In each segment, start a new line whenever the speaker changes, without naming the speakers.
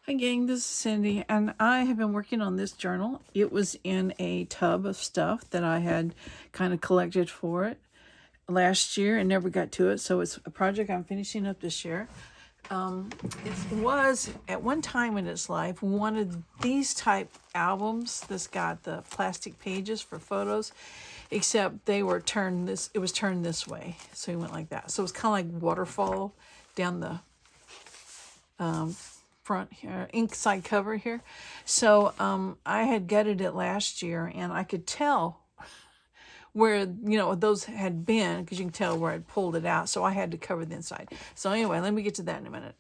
Hi gang, this is Cindy, and I have been working on this journal. It was in a tub of stuff that I had kind of collected for it last year and never got to it, so it's a project I'm finishing up this year. It was, at one time in its life, one of these type albums that's got the plastic pages for photos, except they were turned this, it was turned this way, so it went like that. So it was kind of like waterfall down the front here, inside cover here. So I had gutted it last year, and I could tell where, you know, those had been, because you can tell where I'd pulled it out. So I had to cover the inside. So anyway, let me get to that in a minute.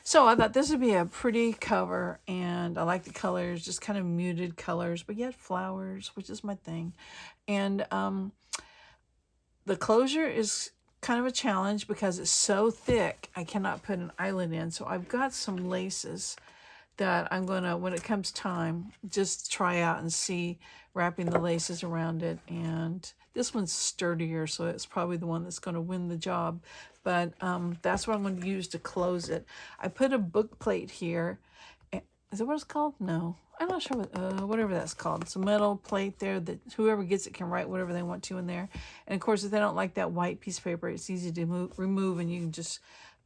So I thought this would be a pretty cover, and I like the colors, just kind of muted colors, but yet flowers, which is my thing. And the closure is kind of a challenge because it's so thick, I cannot put an eyelet in. So I've got some laces that I'm gonna, when it comes time, just try out and see, wrapping the laces around it. And this one's sturdier, so it's probably the one that's gonna win the job. But that's what I'm gonna use to close it. I put a book plate here. Is that what it's called? No, I'm not sure what, whatever that's called. It's a metal plate there that whoever gets it can write whatever they want to in there. And of course, if they don't like that white piece of paper, it's easy to remove, and you can just,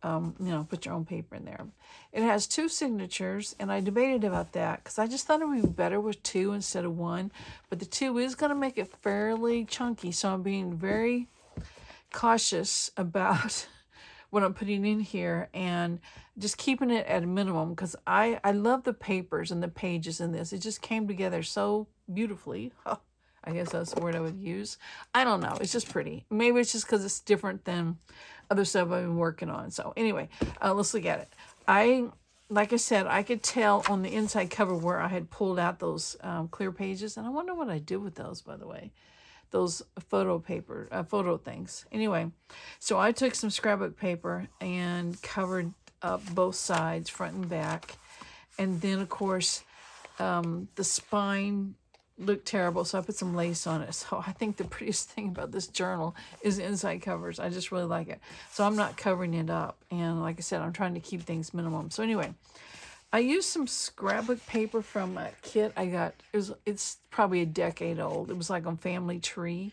you know, put your own paper in there. It has 2 signatures, and I debated about that because I just thought it would be better with 2 instead of 1. But the 2 is going to make it fairly chunky, so I'm being very cautious about what I'm putting in here and just keeping it at a minimum, because I love the papers and the pages in this. It just came together so beautifully. I guess that's the word I would use. I don't know. It's just pretty. Maybe it's just because it's different than other stuff I've been working on. So anyway, let's look at it. Like I said, I could tell on the inside cover where I had pulled out those clear pages, and I wonder what I did with those, by the way, those photo things. Anyway, so I took some scrapbook paper and covered up both sides, front and back. And then, of course, the spine looked terrible, so I put some lace on it. So I think the prettiest thing about this journal is the inside covers. I just really like it. So I'm not covering it up. And like I said, I'm trying to keep things minimum. So anyway, I used some scrapbook paper from a kit I got. It's probably a decade old. It was like on Family Tree,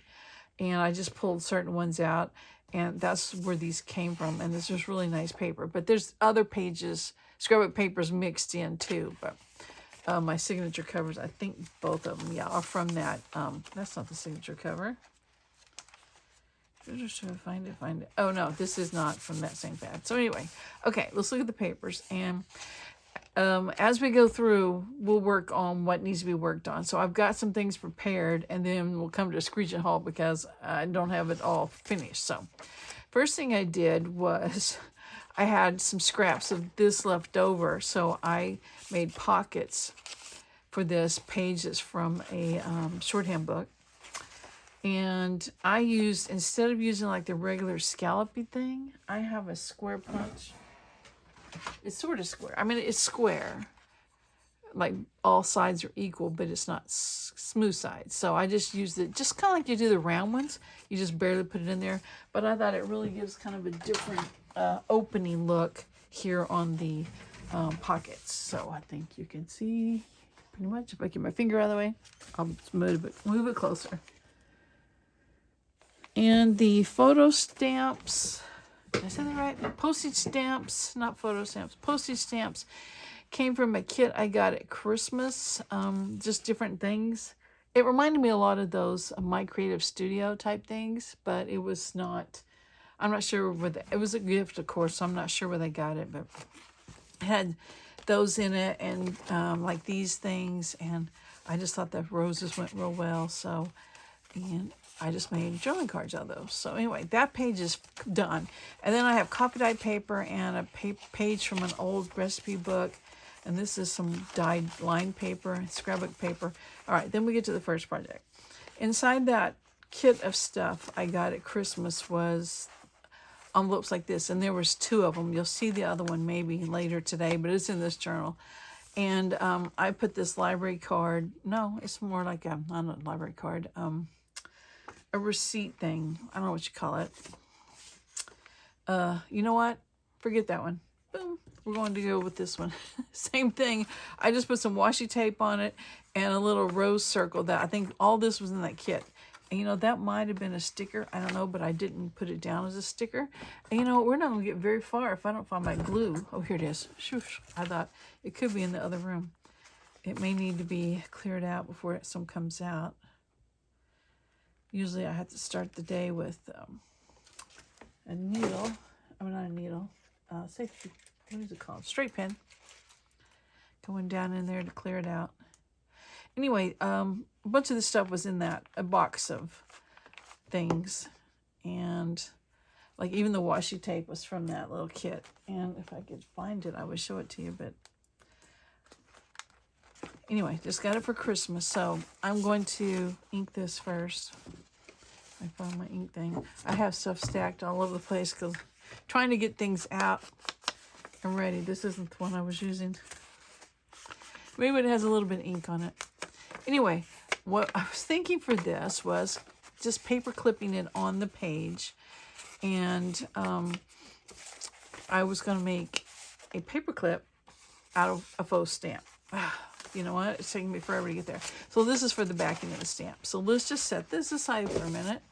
and I just pulled certain ones out, and that's where these came from. And this is really nice paper. But there's other pages, scrapbook papers mixed in too. But my signature covers, I think both of them, yeah, are from that. That's not the signature cover. Should I find it? Oh no, this is not from that same pad. So anyway, okay, let's look at the papers. And as we go through, we'll work on what needs to be worked on. So I've got some things prepared, and then we'll come to a screeching halt because I don't have it all finished. So first thing I did was I had some scraps of this left over, so I made pockets for this, pages from a shorthand book. And I used, instead of using like the regular scallopy thing, I have a square punch. It's sort of square. I mean, it's square. Like all sides are equal, but it's not smooth sides. So I just used it, just kind of like you do the round ones. You just barely put it in there. But I thought it really gives kind of a different opening look here on the pockets. So I think you can see pretty much. If I get my finger out of the way, I'll move it closer. And the photo stamps, did I say that right? Postage stamps, not photo stamps, postage stamps came from a kit I got at Christmas. Just different things. It reminded me a lot of those My Creative Studio type things, but it was not, I'm not sure where it was a gift, of course, so I'm not sure where they got it, but it had those in it, and like these things, and I just thought the roses went real well. So, and I just made journaling cards out of those. So anyway, that page is done. And then I have coffee dyed paper and a page from an old recipe book. And this is some dyed line paper, scrapbook paper. All right, then we get to the first project. Inside that kit of stuff I got at Christmas was envelopes like this. And there was 2 of them. You'll see the other one maybe later today, but it's in this journal. And I put this library card. No, it's more like not a library card. A receipt thing. I don't know what you call it. You know what? Forget that one. Boom. we're going to go with this one. Same thing. I just put some washi tape on it and a little rose circle. That I think all this was in that kit. And, you know, that might have been a sticker. I don't know, but I didn't put it down as a sticker. And, you know, we're not going to get very far if I don't find my glue. Oh, here it is. Shoosh. I thought it could be in the other room. It may need to be cleared out before some comes out. Usually I have to start the day with a needle. I mean, not a needle. Safety. What is it called? Straight pin. Going down in there to clear it out. Anyway, a bunch of the stuff was in a box of things. And like even the washi tape was from that little kit. And if I could find it, I would show it to you. But anyway, just got it for Christmas. So I'm going to ink this first. I found my ink thing. I have stuff stacked all over the place because trying to get things out and ready. This isn't the one I was using. Maybe it has a little bit of ink on it. Anyway, what I was thinking for this was just paper clipping it on the page. And I was going to make a paper clip out of a faux stamp. You know what? It's taking me forever to get there. So this is for the backing of the stamp. So let's just set this aside for a minute.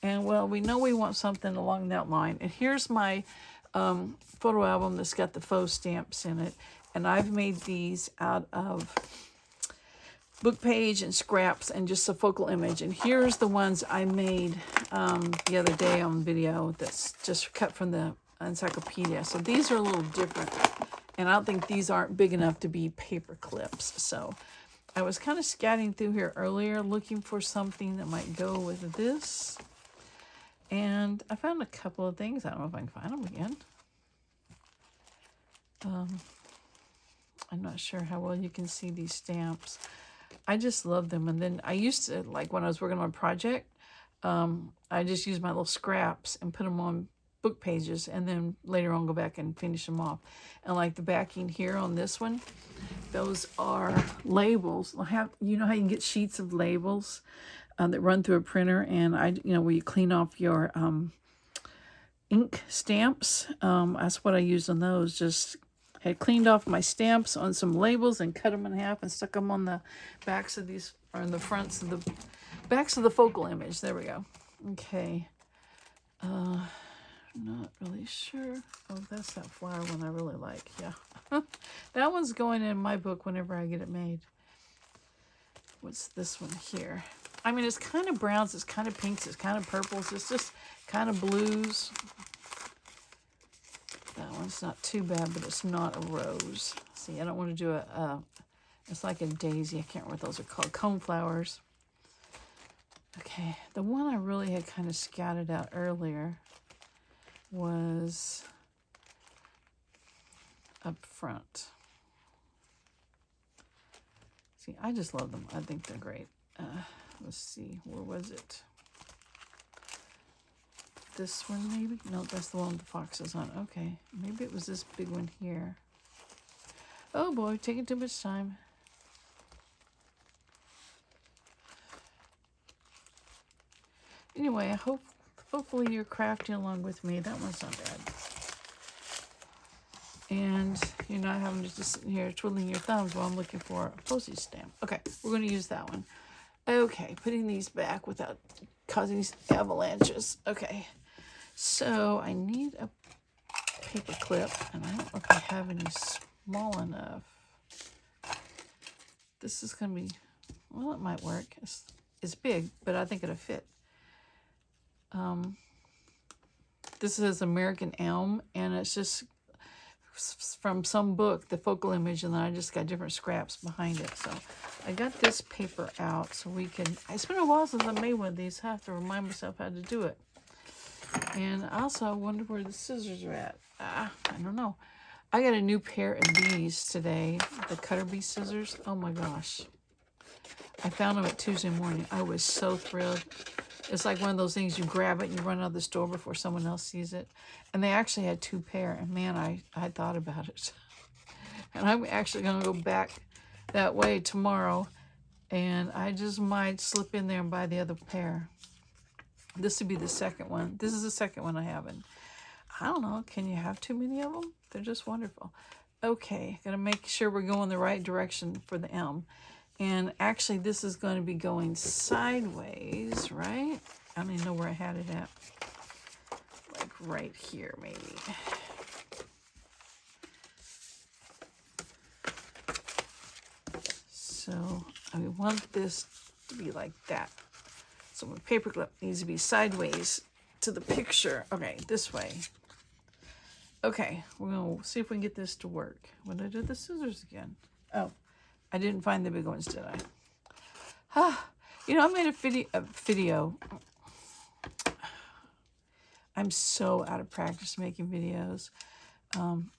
And, well, we know we want something along that line. And here's my photo album that's got the faux stamps in it. And I've made these out of book page and scraps and just a focal image. And here's the ones I made the other day on video that's just cut from the encyclopedia. So these are a little different. And I don't think these aren't big enough to be paper clips. So I was kind of scatting through here earlier looking for something that might go with this. And I found a couple of things. I don't know if I can find them again. I'm not sure how well you can see these stamps. I just love them. And then I used to, like when I was working on a project, I just used my little scraps and put them on book pages and then later on go back and finish them off. And like the backing here on this one, those are labels. You know how you can get sheets of labels that run through a printer, and where you clean off your ink stamps. That's what I used on those. Just had cleaned off my stamps on some labels and cut them in half and stuck them on the backs of these, or in the fronts of the backs of the focal image. There we go. Okay. Not really sure. Oh, that's that flower one I really like. Yeah. That one's going in my book whenever I get it made. What's this one here? I mean, it's kind of browns, it's kind of pinks, it's kind of purples, it's just kind of blues. That one's not too bad, but it's not a rose. See, I don't want to do it's like a daisy. I can't remember what those are called. Cone flowers. Okay, the one I really had kind of scattered out earlier was up front. See, I just love them. I think they're great. Let's see, where was it? This one maybe? No, that's the one with the foxes on. Okay, maybe it was this big one here. Oh boy, taking too much time. Anyway, hopefully you're crafting along with me. That one's not bad. And you're not having to just sit here twiddling your thumbs while I'm looking for a postage stamp. Okay, we're going to use that one. Okay, putting these back without causing these avalanches. Okay, so I need a paper clip, and I don't know if I have any small enough. This is going to be, well, it might work. It's big, but I think it'll fit. This is American Elm, and it's just from some book, the focal image, and then I just got different scraps behind it. So I got this paper out so we can, it's been a while since I made one of these. I have to remind myself how to do it. And also I wonder where the scissors are at. I don't know. I got a new pair of these today, the Cutter Bee scissors. Oh my gosh. I found them at Tuesday morning. I was so thrilled. It's like one of those things, you grab it and you run out of the store before someone else sees it. And they actually had 2 pair. And man, I thought about it. And I'm actually going to go back that way tomorrow. And I just might slip in there and buy the other pair. This would be the second one. This is the second one I have. And I don't know. Can you have too many of them? They're just wonderful. Okay, gotta make sure we're going the right direction for the M. And actually, this is going to be going sideways, right? I don't even know where I had it at. Like right here, maybe. So I want this to be like that. So my paperclip needs to be sideways to the picture. Okay, this way. Okay, we're going to see if we can get this to work. When did I do the scissors again? Oh, I didn't find the big ones, did I? You know, I made a video. I'm so out of practice making videos.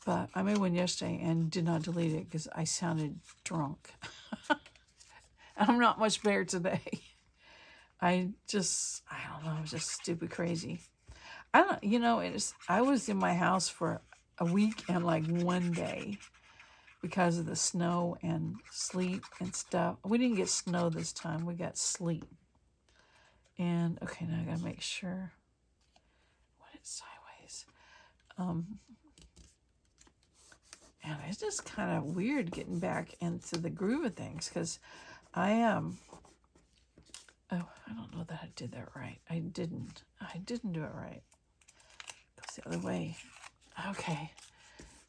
But I made one yesterday and did not delete it because I sounded drunk. I'm not much better today. I don't know, I was just stupid crazy. I was in my house for a week and like one day because of the snow and sleet and stuff. We didn't get snow this time, we got sleet. And okay, now I gotta make sure when it's sideways. And it's just kind of weird getting back into the groove of things because I am. Oh, I don't know that I did that right. I didn't do it right. Goes the other way. Okay.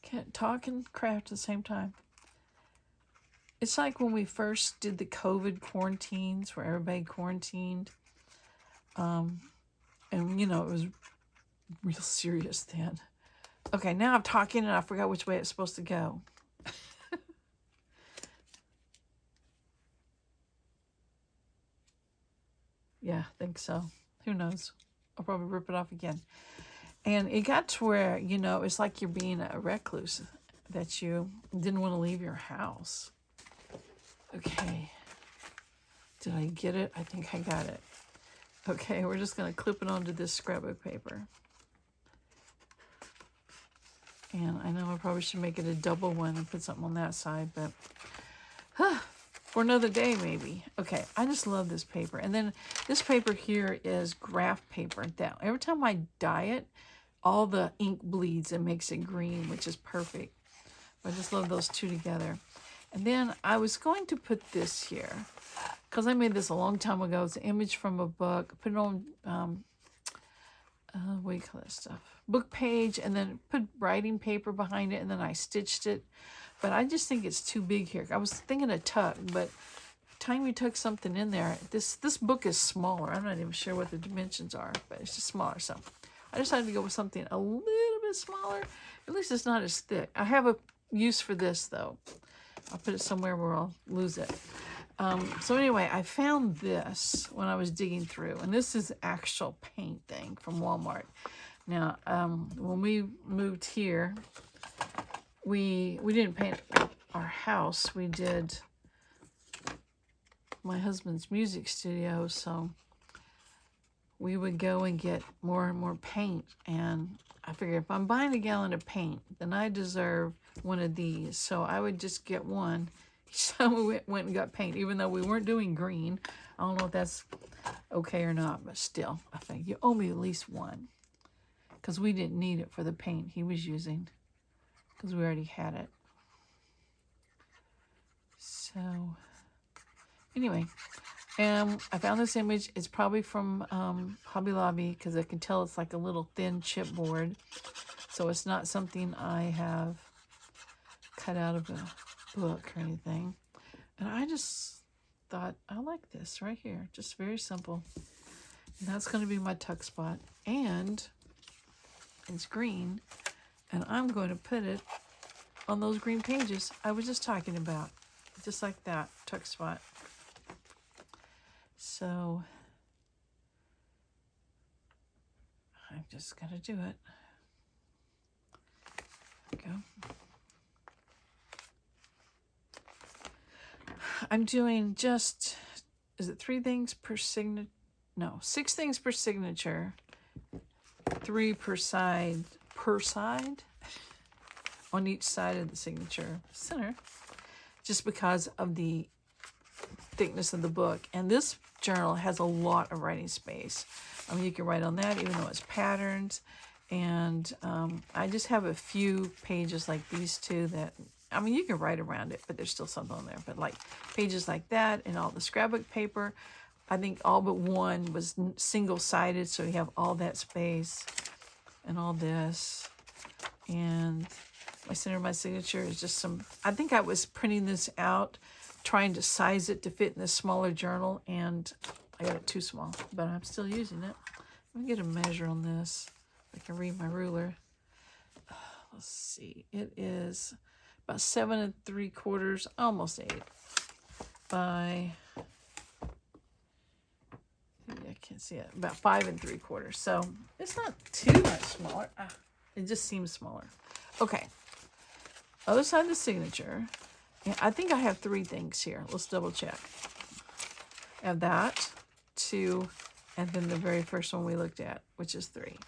Can't talk and craft at the same time. It's like when we first did the COVID quarantines where everybody quarantined. And, you know, it was real serious then. Okay, now I'm talking and I forgot which way it's supposed to go. Yeah, I think so. Who knows? I'll probably rip it off again. And it got to where, you know, it's like you're being a recluse, that you didn't want to leave your house. Okay. Did I get it? I think I got it. Okay, we're just going to clip it onto this scrapbook paper. And I know I probably should make it a double one and put something on that side, but for another day maybe. Okay, I just love this paper. And then this paper here is graph paper. Now, every time I dye it, all the ink bleeds and makes it green, which is perfect. I just love those two together. And then I was going to put this here because I made this a long time ago. It's an image from a book. Put it on, what do you call that stuff? Book page, and then put writing paper behind it, and then I stitched it. But I just think it's too big here. I was thinking a tuck, but time you tuck something in there, this book is smaller. I'm not even sure what the dimensions are, but it's just smaller. So I decided to go with something a little bit smaller. At least it's not as thick. I have a use for this, though. I'll put it somewhere where I'll lose it. So anyway, I found this when I was digging through, and this is actual paint thing from Walmart. Now, when we moved here, we didn't paint our house. We did my husband's music studio, so we would go and get more and more paint. And I figured if I'm buying a gallon of paint, then I deserve one of these. So I would just get one. So we went and got paint, even though we weren't doing green. I don't know if that's okay or not, but still, I think you owe me at least one. Because we didn't need it for the paint he was using. Because we already had it. So, anyway. I found this image. It's probably from Hobby Lobby. Because I can tell it's like a little thin chipboard. So it's not something I have cut out of a book or anything. And I just thought, I like this right here. Just very simple. And that's going to be my tuck spot. And it's green, and I'm going to put it on those green pages I was just talking about, just like that tuck spot. So I'm just gonna do it. There we go. I'm doing just, is it 3 things per signature? No, 6 things per signature. 3 per side on each side of the signature center, just because of the thickness of the book. And this journal has a lot of writing space. I mean, you can write on that even though it's patterns, And I just have a few pages like these two that, I mean, you can write around it, but there's still something on there. But like pages like that and all the scrapbook paper, I think all but one was single-sided, so you have all that space and all this. And my center of my signature is just some, I think I was printing this out, trying to size it to fit in this smaller journal, and I got it too small, but I'm still using it. Let me get a measure on this. I can read my ruler. Let's see. It is about 7 3/4, almost 8 by, I can't see it, about 5 3/4. So it's not too much smaller. It just seems smaller. Okay. Other side of the signature. Yeah, I think I have 3 things here. Let's double check. I have that, 2, and then the very first one we looked at, which is 3.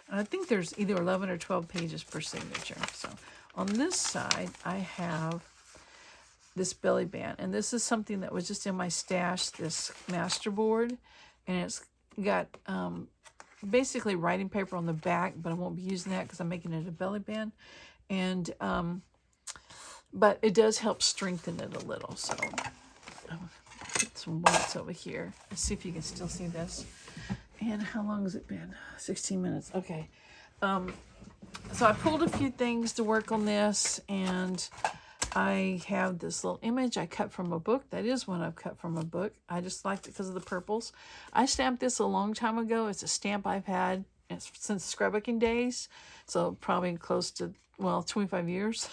And I think there's either 11 or 12 pages per signature. So on this side, I have this belly band. And this is something that was just in my stash, this masterboard. And it's got basically writing paper on the back, but I won't be using that because I'm making it a belly band. And, but it does help strengthen it a little. So put some whites over here. Let's see if you can still see this. And how long has it been? 16 minutes. Okay. So I pulled a few things to work on this, and I have this little image I cut from a book. That is one I've cut from a book. I just liked it because of the purples. I stamped this a long time ago. It's a stamp I've had since scrapbooking days. So probably close to, well, 25 years.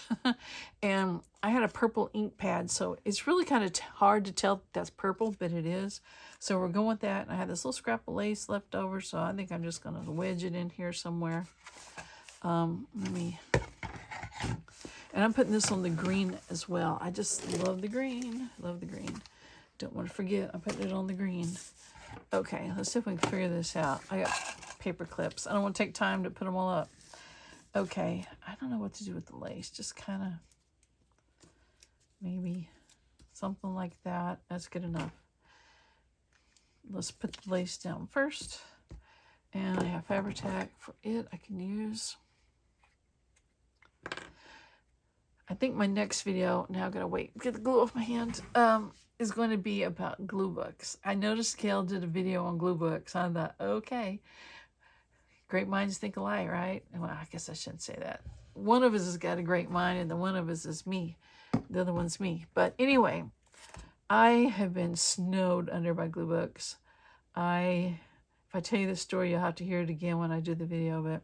And I had a purple ink pad, so it's really kind of hard to tell that's purple, but it is. So we're going with that. And I had this little scrap of lace left over, so I think I'm just going to wedge it in here somewhere. And I'm putting this on the green as well. I just love the green. Love the green. Don't want to forget, I'm putting it on the green. Okay, let's see if we can figure this out. I got paper clips. I don't want to take time to put them all up. Okay, I don't know what to do with the lace. Just kind of maybe something like that. That's good enough. Let's put the lace down first. And I have Fabri-Tac for it I can use. I think my next video, now I've got to wait, get the glue off my hand, is going to be about glue books. I noticed Gail did a video on glue books. I thought, okay, great minds think alike, right? Well, I guess I shouldn't say that. One of us has got a great mind, and the one of us is me. The other one's me. But anyway, I have been snowed under by glue books. If I tell you the story, you'll have to hear it again when I do the video of it.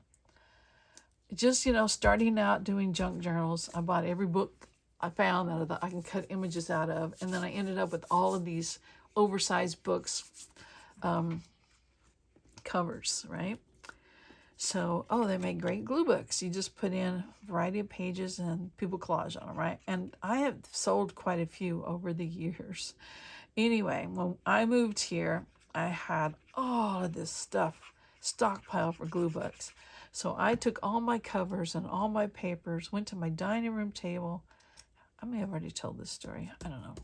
Just, starting out doing junk journals, I bought every book I found that I can cut images out of. And then I ended up with all of these oversized books, covers, right? So, they make great glue books. You just put in a variety of pages and people collage on them, right? And I have sold quite a few over the years. Anyway, when I moved here, I had all of this stuff stockpiled for glue books. So I took all my covers and all my papers, went to my dining room table. I may have already told this story. I don't know.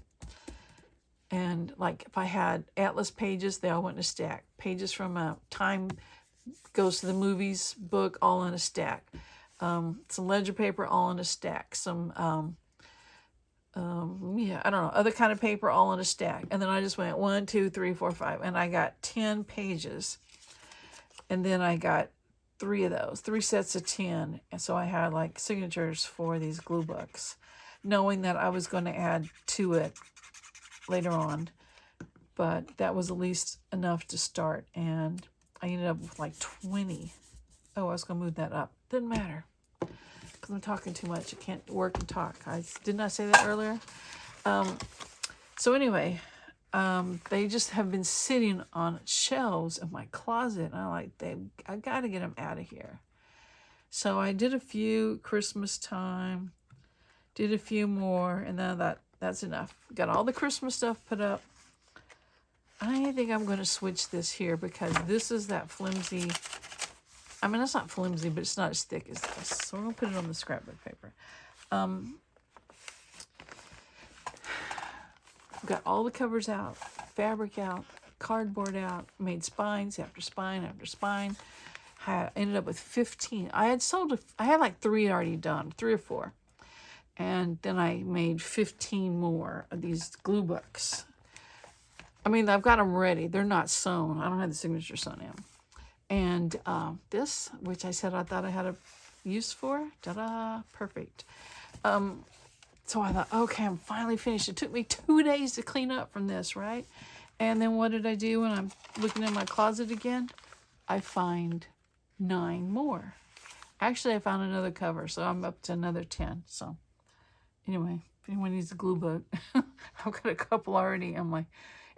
And like if I had Atlas pages, they all went in a stack. Pages from a Time Goes to the Movies book, all in a stack. Some ledger paper, all in a stack. Some, I don't know, other kind of paper, all in a stack. And then I just went 1, 2, 3, 4, 5. And I got 10 pages. And then I got 3 of those, 3 sets of 10. And so I had like signatures for these glue books, knowing that I was going to add to it later on. But that was at least enough to start. And I ended up with like 20. Oh, I was going to move that up. Didn't matter. Because I'm talking too much. I can't work and talk. Didn't I say that earlier? So anyway, they just have been sitting on shelves in my closet. And I'm like, I got to get them out of here. So I did a few Christmas time, did a few more, and then I thought, that's enough. Got all the Christmas stuff put up. I think I'm going to switch this here because this is that flimsy. I mean, it's not flimsy, but it's not as thick as this. So we're going to put it on the scrapbook paper. Got all the covers out, fabric out, cardboard out, made spines after spine after spine. I ended up with 15. I had like 3 already done, 3 or 4. And then I made 15 more of these glue books. I mean, I've got them ready. They're not sewn. I don't have the signature sewn in. And this, which I said I thought I had a use for, ta-da, perfect. So I thought, okay, I'm finally finished. It took me 2 days to clean up from this, right? And then what did I do when I'm looking in my closet again? I find 9 more. Actually, I found another cover, so I'm up to another 10. So anyway, if anyone needs a glue book, I've got a couple already on my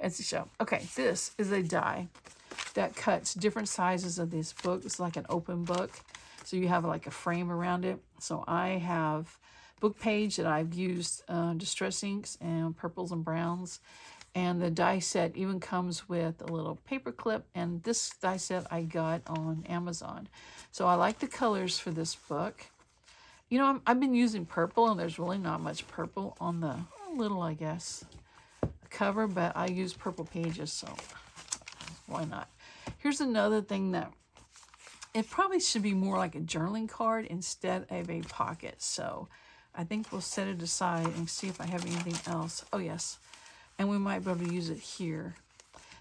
Etsy shop. Okay, this is a die that cuts different sizes of this book. It's like an open book, so you have like a frame around it. So I have book page that I've used distress inks and purples and browns, and the die set even comes with a little paper clip, and this die set I got on Amazon. So I like the colors for this book. You know, I've been using purple, and there's really not much purple on the little, I guess, cover, but I use purple pages, so why not? Here's another thing that it probably should be more like a journaling card instead of a pocket. So I think we'll set it aside and see if I have anything else. Oh, yes. And we might be able to use it here.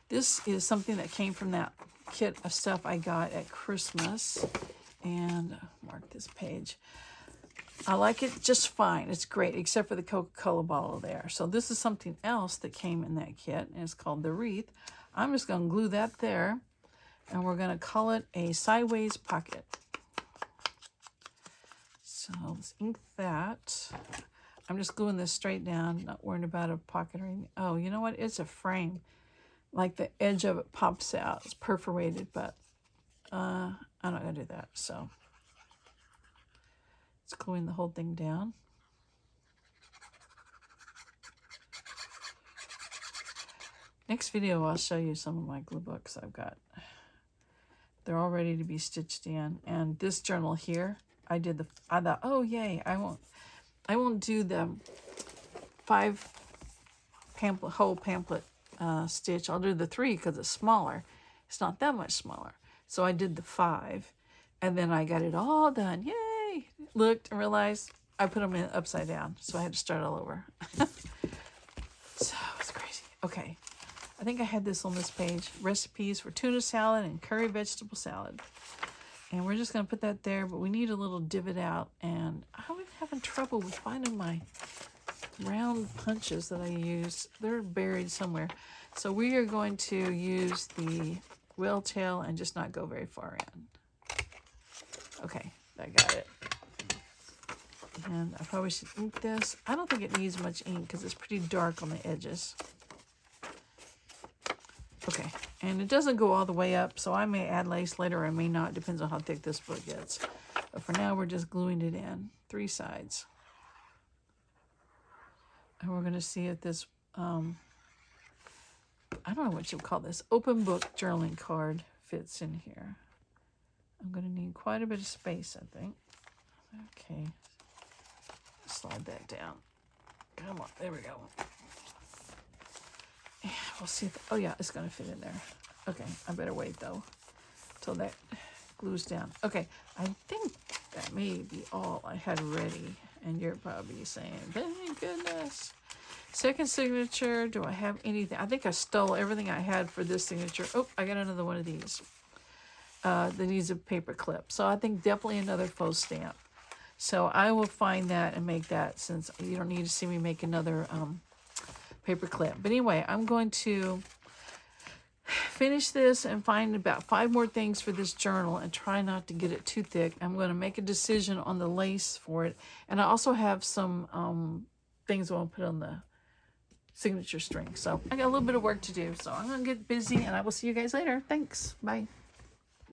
This is something that came from that kit of stuff I got at Christmas. And mark this page. I like it just fine. It's great, except for the Coca-Cola bottle there. So this is something else that came in that kit, and it's called the wreath. I'm just going to glue that there, and we're going to call it a sideways pocket. So let's ink that. I'm just gluing this straight down, not worrying about a pocket or anything. Oh, you know what? It's a frame. Like the edge of it pops out. It's perforated, but I'm not going to do that. So it's gluing the whole thing down. Next video, I'll show you some of my glue books I've got. They're all ready to be stitched in. And this journal here, I thought, oh yay, I won't do the 5 whole pamphlet stitch. I'll do the 3 because it's smaller. It's not that much smaller. So I did the 5, and then I got it all done. Yay! Looked and realized I put them in upside down, so I had to start all over. So it's crazy. Okay, I think I had this on this page. Recipes for tuna salad and curry vegetable salad. And we're just going to put that there, but we need a little divot out. And I've been having trouble with finding my round punches that I used. They're buried somewhere. So we are going to use the whale tail and just not go very far in. Okay, I got it. And I probably should ink this. I don't think it needs much ink because it's pretty dark on the edges. Okay, and it doesn't go all the way up, so I may add lace later, or I may not. Depends on how thick this book gets. But for now, we're just gluing it in 3 sides. And we're going to see if this, I don't know what you'll call this, open book journaling card fits in here. I'm going to need quite a bit of space, I think. Okay, slide that down. Come on, there we go. We'll see if, oh yeah, it's going to fit in there. Okay, I better wait though till that glues down. Okay, I think that may be all I had ready. And you're probably saying, thank goodness. Second signature, do I have anything? I think I stole everything I had for this signature. Oh, I got another one of these. That needs a paper clip. So I think definitely another faux stamp. So I will find that and make that, since you don't need to see me make another paper clip. But anyway, I'm going to finish this and find about 5 more things for this journal and try not to get it too thick. I'm going to make a decision on the lace for it. And I also have some things I want to put on the signature string. So I got a little bit of work to do. So I'm going to get busy, and I will see you guys later. Thanks. Bye.